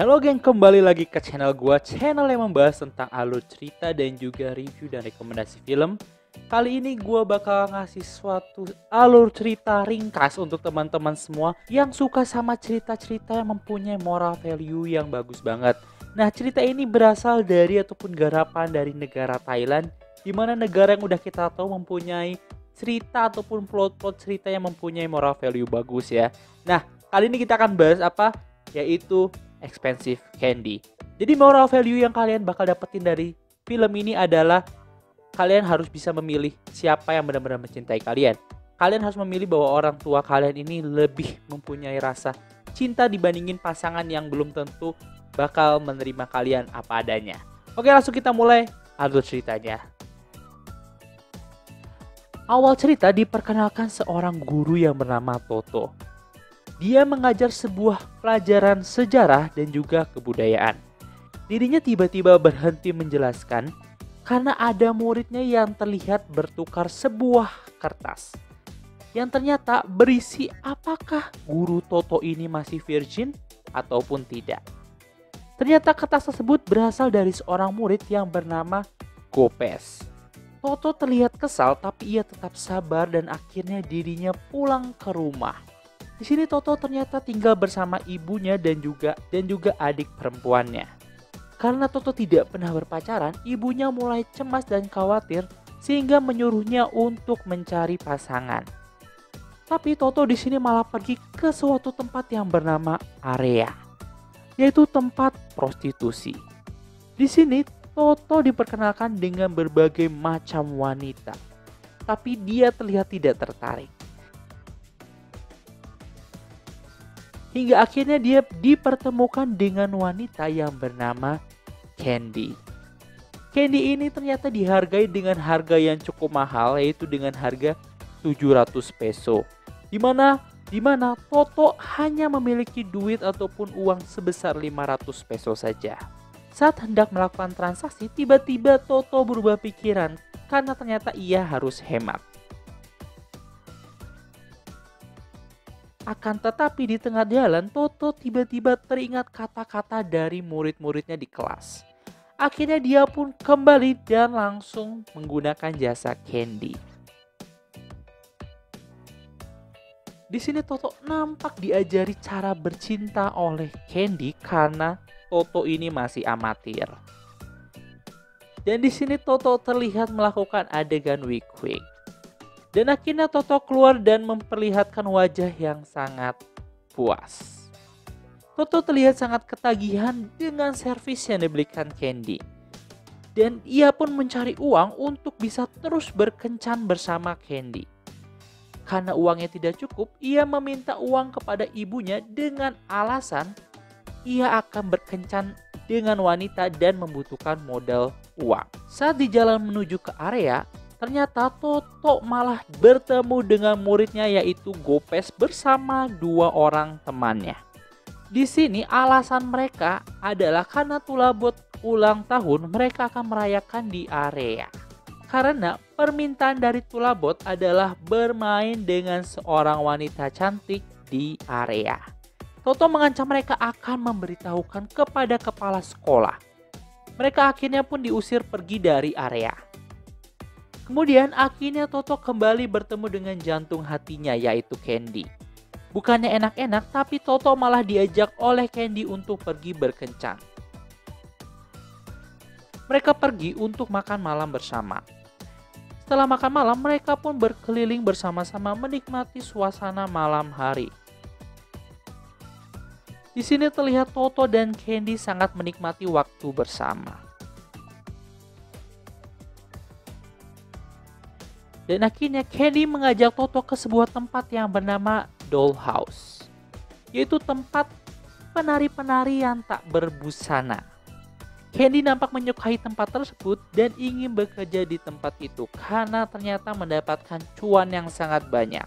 Halo geng, kembali lagi ke channel gua, channel yang membahas tentang alur cerita dan juga review dan rekomendasi film. Kali ini gua bakal ngasih suatu alur cerita ringkas untuk teman-teman semua yang suka sama cerita-cerita yang mempunyai moral value yang bagus banget. Nah, cerita ini berasal dari ataupun garapan dari negara Thailand, di mana negara yang udah kita tahu mempunyai cerita ataupun plot-plot cerita yang mempunyai moral value bagus ya. Nah, kali ini kita akan bahas apa? Yaitu Expensive Candy. Jadi moral value yang kalian bakal dapetin dari film ini adalah kalian harus bisa memilih siapa yang benar-benar mencintai kalian. Kalian harus memilih bahwa orang tua kalian ini lebih mempunyai rasa cinta dibandingin pasangan yang belum tentu bakal menerima kalian apa adanya. Oke, langsung kita mulai alur ceritanya. Awal cerita diperkenalkan seorang guru yang bernama Toto. Dia mengajar sebuah pelajaran sejarah dan juga kebudayaan. Dirinya tiba-tiba berhenti menjelaskan karena ada muridnya yang terlihat bertukar sebuah kertas yang ternyata berisi apakah guru Toto ini masih virgin ataupun tidak. Ternyata kertas tersebut berasal dari seorang murid yang bernama Gopes. Toto terlihat kesal tapi ia tetap sabar dan akhirnya dirinya pulang ke rumah. Di sini Toto ternyata tinggal bersama ibunya dan juga adik perempuannya. Karena Toto tidak pernah berpacaran, ibunya mulai cemas dan khawatir sehingga menyuruhnya untuk mencari pasangan. Tapi Toto di sini malah pergi ke suatu tempat yang bernama area, yaitu tempat prostitusi. Di sini Toto diperkenalkan dengan berbagai macam wanita, tapi dia terlihat tidak tertarik. Hingga akhirnya dia dipertemukan dengan wanita yang bernama Candy. Candy ini ternyata dihargai dengan harga yang cukup mahal, yaitu dengan harga 700 peso. Di mana Toto hanya memiliki duit ataupun uang sebesar 500 peso saja. Saat hendak melakukan transaksi, tiba-tiba Toto berubah pikiran karena ternyata ia harus hemat. Akan tetapi di tengah jalan, Toto tiba-tiba teringat kata-kata dari murid-muridnya di kelas. Akhirnya dia pun kembali dan langsung menggunakan jasa Candy. Di sini Toto nampak diajari cara bercinta oleh Candy karena Toto ini masih amatir. Dan di sini Toto terlihat melakukan adegan wik-wik. Dan akhirnya Toto keluar dan memperlihatkan wajah yang sangat puas. Toto terlihat sangat ketagihan dengan servis yang diberikan Candy. Dan ia pun mencari uang untuk bisa terus berkencan bersama Candy. Karena uangnya tidak cukup, ia meminta uang kepada ibunya dengan alasan ia akan berkencan dengan wanita dan membutuhkan modal uang. Saat di jalan menuju ke area, ternyata Toto malah bertemu dengan muridnya yaitu Gopes bersama dua orang temannya. Di sini alasan mereka adalah karena tulabot ulang tahun mereka akan merayakan di area. Karena permintaan dari tulabot adalah bermain dengan seorang wanita cantik di area. Toto mengancam mereka akan memberitahukan kepada kepala sekolah. Mereka akhirnya pun diusir pergi dari area. Kemudian akhirnya Toto kembali bertemu dengan jantung hatinya yaitu Candy. Bukannya enak-enak tapi Toto malah diajak oleh Candy untuk pergi berkencan. Mereka pergi untuk makan malam bersama. Setelah makan malam mereka pun berkeliling bersama-sama menikmati suasana malam hari. Di sini terlihat Toto dan Candy sangat menikmati waktu bersama. Dan akhirnya Candy mengajak Toto ke sebuah tempat yang bernama Dollhouse, yaitu tempat penari-penari yang tak berbusana. Candy nampak menyukai tempat tersebut dan ingin bekerja di tempat itu karena ternyata mendapatkan cuan yang sangat banyak.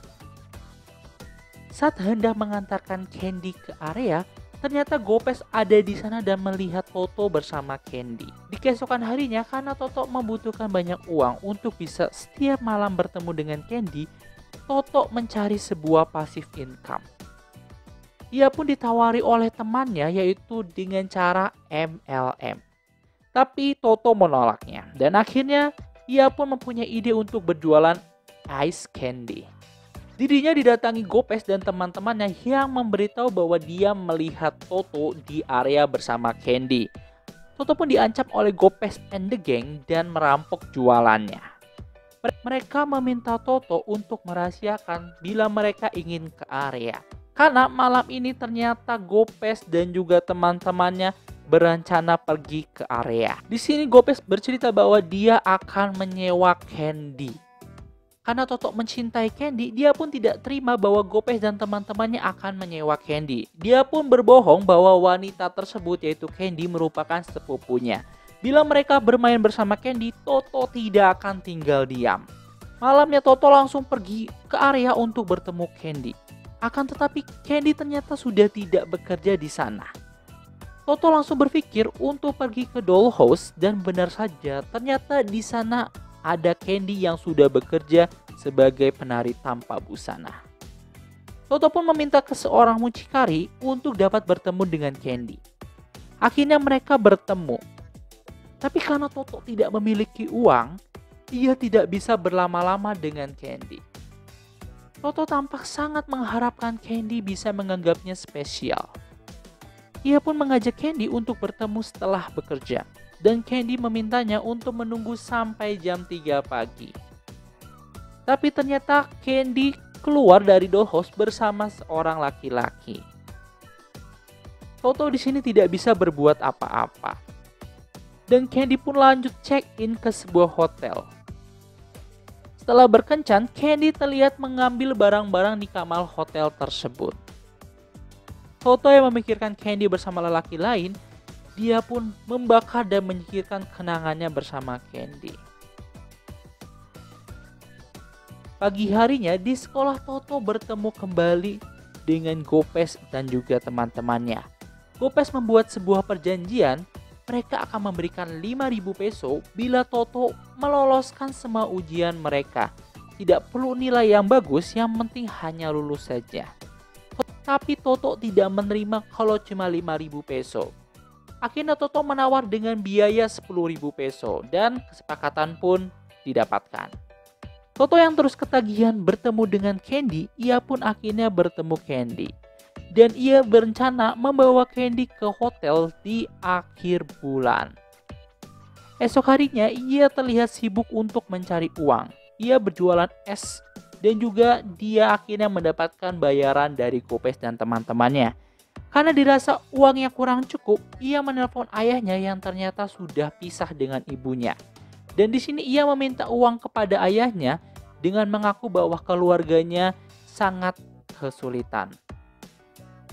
Saat hendak mengantarkan Candy ke area, ternyata Gopes ada di sana dan melihat Toto bersama Candy. Di keesokan harinya, karena Toto membutuhkan banyak uang untuk bisa setiap malam bertemu dengan Candy, Toto mencari sebuah passive income. Ia pun ditawari oleh temannya yaitu dengan cara MLM. Tapi Toto menolaknya dan akhirnya ia pun mempunyai ide untuk berjualan ice candy. Dirinya didatangi Gopes dan teman-temannya yang memberitahu bahwa dia melihat Toto di area bersama Candy. Toto pun diancam oleh Gopes and the Gang dan merampok jualannya. Mereka meminta Toto untuk merahasiakan bila mereka ingin ke area. Karena malam ini ternyata Gopes dan juga teman-temannya berencana pergi ke area. Di sini Gopes bercerita bahwa dia akan menyewa Candy. Karena Toto mencintai Candy, dia pun tidak terima bahwa Gopes dan teman-temannya akan menyewa Candy. Dia pun berbohong bahwa wanita tersebut yaitu Candy merupakan sepupunya. Bila mereka bermain bersama Candy, Toto tidak akan tinggal diam. Malamnya Toto langsung pergi ke area untuk bertemu Candy. Akan tetapi Candy ternyata sudah tidak bekerja di sana. Toto langsung berpikir untuk pergi ke dollhouse dan benar saja ternyata di sana ada Candy yang sudah bekerja sebagai penari tanpa busana. Toto pun meminta ke seorang mucikari untuk dapat bertemu dengan Candy. Akhirnya mereka bertemu. Tapi karena Toto tidak memiliki uang, ia tidak bisa berlama-lama dengan Candy. Toto tampak sangat mengharapkan Candy bisa menganggapnya spesial. Ia pun mengajak Candy untuk bertemu setelah bekerja. Dan Candy memintanya untuk menunggu sampai jam 3 pagi. Tapi ternyata Candy keluar dari dollhouse bersama seorang laki-laki. Toto di sini tidak bisa berbuat apa-apa. Dan Candy pun lanjut check-in ke sebuah hotel. Setelah berkencan, Candy terlihat mengambil barang-barang di kamar hotel tersebut. Toto yang memikirkan Candy bersama lelaki lain, dia pun membakar dan menyingkirkan kenangannya bersama Candy. Pagi harinya di sekolah Toto bertemu kembali dengan Gopes dan juga teman-temannya. Gopes membuat sebuah perjanjian, mereka akan memberikan 5.000 peso bila Toto meloloskan semua ujian mereka. Tidak perlu nilai yang bagus, yang penting hanya lulus saja. Tapi Toto tidak menerima kalau cuma 5.000 peso. Akhirnya Toto menawar dengan biaya 10.000 peso dan kesepakatan pun didapatkan. Toto yang terus ketagihan bertemu dengan Candy, ia pun akhirnya bertemu Candy. Dan ia berencana membawa Candy ke hotel di akhir bulan. Esok harinya ia terlihat sibuk untuk mencari uang. Ia berjualan es dan juga dia akhirnya mendapatkan bayaran dari Gopes dan teman-temannya. Karena dirasa uangnya kurang cukup, ia menelpon ayahnya yang ternyata sudah pisah dengan ibunya. Dan di sini ia meminta uang kepada ayahnya dengan mengaku bahwa keluarganya sangat kesulitan.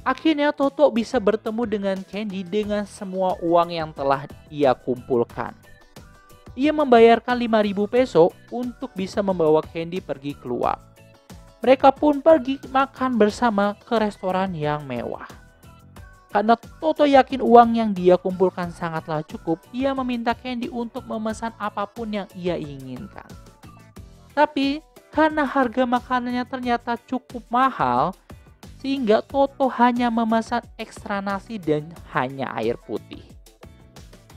Akhirnya Toto bisa bertemu dengan Candy dengan semua uang yang telah ia kumpulkan. Ia membayarkan 5.000 peso untuk bisa membawa Candy pergi keluar. Mereka pun pergi makan bersama ke restoran yang mewah. Karena Toto yakin uang yang dia kumpulkan sangatlah cukup, ia meminta Candy untuk memesan apapun yang ia inginkan. Tapi karena harga makanannya ternyata cukup mahal, sehingga Toto hanya memesan ekstra nasi dan hanya air putih.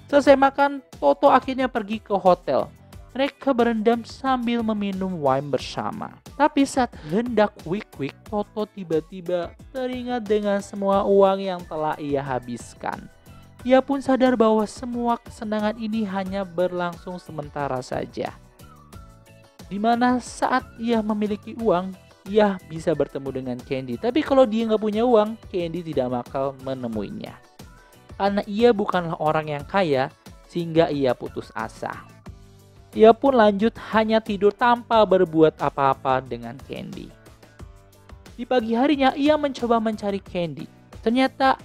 Selesai makan, Toto akhirnya pergi ke hotel. Mereka berendam sambil meminum wine bersama. Tapi saat hendak quick, Toto tiba-tiba teringat dengan semua uang yang telah ia habiskan. Ia pun sadar bahwa semua kesenangan ini hanya berlangsung sementara saja. Dimana saat ia memiliki uang, ia bisa bertemu dengan Candy. Tapi kalau dia nggak punya uang, Candy tidak bakal menemuinya. Karena ia bukanlah orang yang kaya, sehingga ia putus asa. Ia pun lanjut hanya tidur tanpa berbuat apa-apa dengan Candy. Di pagi harinya ia mencoba mencari Candy. Ternyata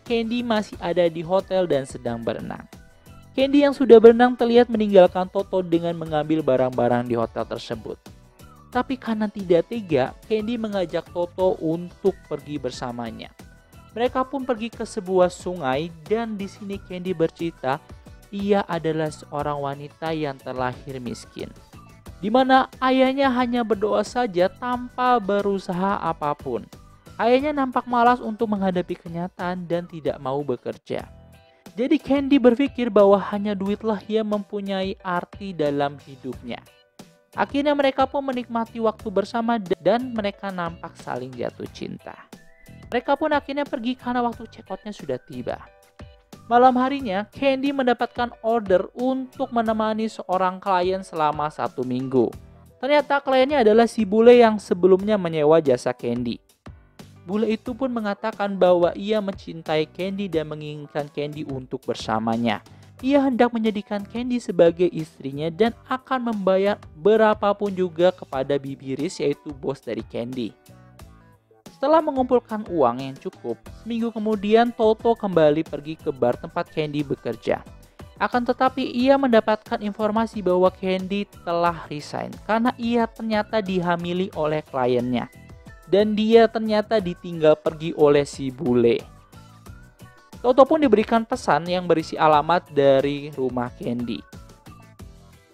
Candy masih ada di hotel dan sedang berenang. Candy yang sudah berenang terlihat meninggalkan Toto dengan mengambil barang-barang di hotel tersebut. Tapi karena tidak tega, Candy mengajak Toto untuk pergi bersamanya. Mereka pun pergi ke sebuah sungai dan di sini Candy bercerita ia adalah seorang wanita yang terlahir miskin, di mana ayahnya hanya berdoa saja tanpa berusaha apapun. Ayahnya nampak malas untuk menghadapi kenyataan dan tidak mau bekerja. Jadi Candy berpikir bahwa hanya duitlah yang mempunyai arti dalam hidupnya. Akhirnya mereka pun menikmati waktu bersama dan mereka nampak saling jatuh cinta. Mereka pun akhirnya pergi karena waktu check-outnya sudah tiba. Malam harinya, Candy mendapatkan order untuk menemani seorang klien selama 1 minggu. Ternyata kliennya adalah si bule yang sebelumnya menyewa jasa Candy. Bule itu pun mengatakan bahwa ia mencintai Candy dan menginginkan Candy untuk bersamanya. Ia hendak menjadikan Candy sebagai istrinya dan akan membayar berapapun juga kepada Bibi Riz, yaitu bos dari Candy. Setelah mengumpulkan uang yang cukup, seminggu kemudian Toto kembali pergi ke bar tempat Candy bekerja. Akan tetapi ia mendapatkan informasi bahwa Candy telah resign karena ia ternyata dihamili oleh kliennya. Dan dia ternyata ditinggal pergi oleh si bule. Toto pun diberikan pesan yang berisi alamat dari rumah Candy.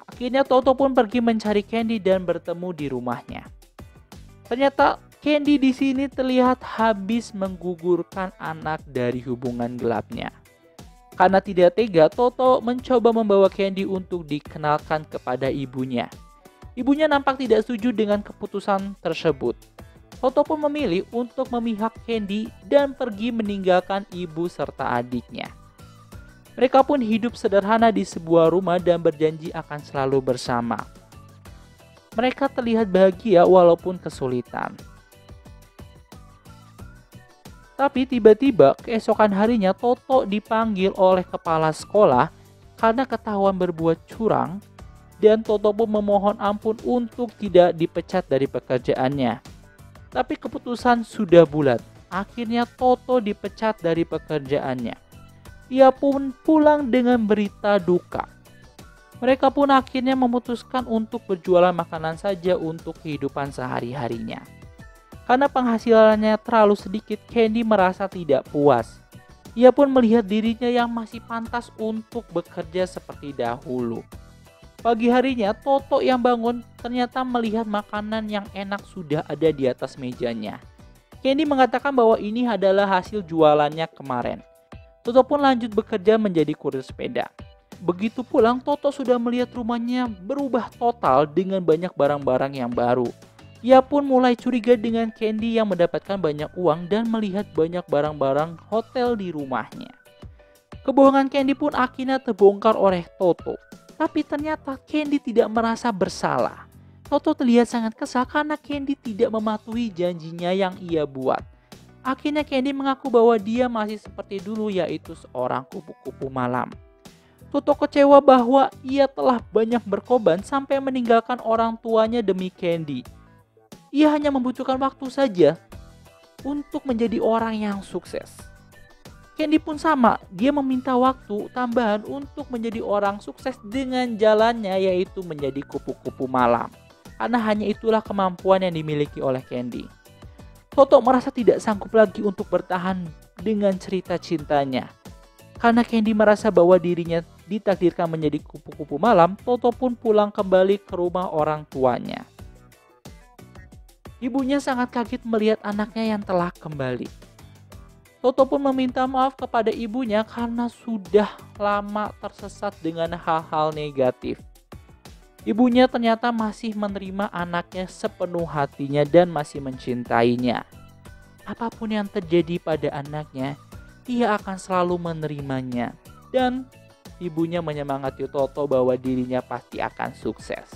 Akhirnya Toto pun pergi mencari Candy dan bertemu di rumahnya. Ternyata Candy di sini terlihat habis menggugurkan anak dari hubungan gelapnya. Karena tidak tega, Toto mencoba membawa Candy untuk dikenalkan kepada ibunya. Ibunya nampak tidak setuju dengan keputusan tersebut. Toto pun memilih untuk memihak Candy dan pergi meninggalkan ibu serta adiknya. Mereka pun hidup sederhana di sebuah rumah dan berjanji akan selalu bersama. Mereka terlihat bahagia walaupun kesulitan. Tapi tiba-tiba keesokan harinya Toto dipanggil oleh kepala sekolah karena ketahuan berbuat curang dan Toto pun memohon ampun untuk tidak dipecat dari pekerjaannya. Tapi keputusan sudah bulat. Akhirnya Toto dipecat dari pekerjaannya. Ia pun pulang dengan berita duka. Mereka pun akhirnya memutuskan untuk berjualan makanan saja untuk kehidupan sehari-harinya. Karena penghasilannya terlalu sedikit, Candy merasa tidak puas. Ia pun melihat dirinya yang masih pantas untuk bekerja seperti dahulu. Pagi harinya, Toto yang bangun ternyata melihat makanan yang enak sudah ada di atas mejanya. Candy mengatakan bahwa ini adalah hasil jualannya kemarin. Toto pun lanjut bekerja menjadi kurir sepeda. Begitu pulang, Toto sudah melihat rumahnya berubah total dengan banyak barang-barang yang baru. Ia pun mulai curiga dengan Candy yang mendapatkan banyak uang dan melihat banyak barang-barang hotel di rumahnya. Kebohongan Candy pun akhirnya terbongkar oleh Toto. Tapi ternyata Candy tidak merasa bersalah. Toto terlihat sangat kesal karena Candy tidak mematuhi janjinya yang ia buat. Akhirnya Candy mengaku bahwa dia masih seperti dulu, yaitu seorang kupu-kupu malam. Toto kecewa bahwa ia telah banyak berkorban sampai meninggalkan orang tuanya demi Candy. Ia hanya membutuhkan waktu saja untuk menjadi orang yang sukses. Candy pun sama, dia meminta waktu tambahan untuk menjadi orang sukses dengan jalannya, yaitu menjadi kupu-kupu malam. Karena hanya itulah kemampuan yang dimiliki oleh Candy. Toto merasa tidak sanggup lagi untuk bertahan dengan cerita cintanya. Karena Candy merasa bahwa dirinya ditakdirkan menjadi kupu-kupu malam, Toto pun pulang kembali ke rumah orang tuanya. Ibunya sangat kaget melihat anaknya yang telah kembali. Toto pun meminta maaf kepada ibunya karena sudah lama tersesat dengan hal-hal negatif. Ibunya ternyata masih menerima anaknya sepenuh hatinya dan masih mencintainya. Apapun yang terjadi pada anaknya, ia akan selalu menerimanya. Dan ibunya menyemangati Toto bahwa dirinya pasti akan sukses.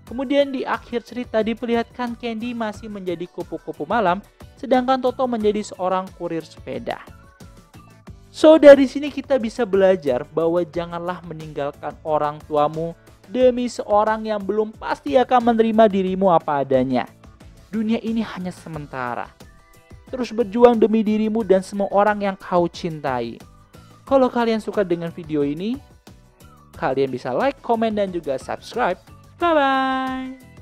Kemudian di akhir cerita diperlihatkan Candy masih menjadi kupu-kupu malam, sedangkan Toto menjadi seorang kurir sepeda. So dari sini kita bisa belajar bahwa janganlah meninggalkan orang tuamu demi seorang yang belum pasti akan menerima dirimu apa adanya. Dunia ini hanya sementara. Terus berjuang demi dirimu dan semua orang yang kau cintai. Kalau kalian suka dengan video ini, kalian bisa like, komen, dan juga subscribe. Bye-bye.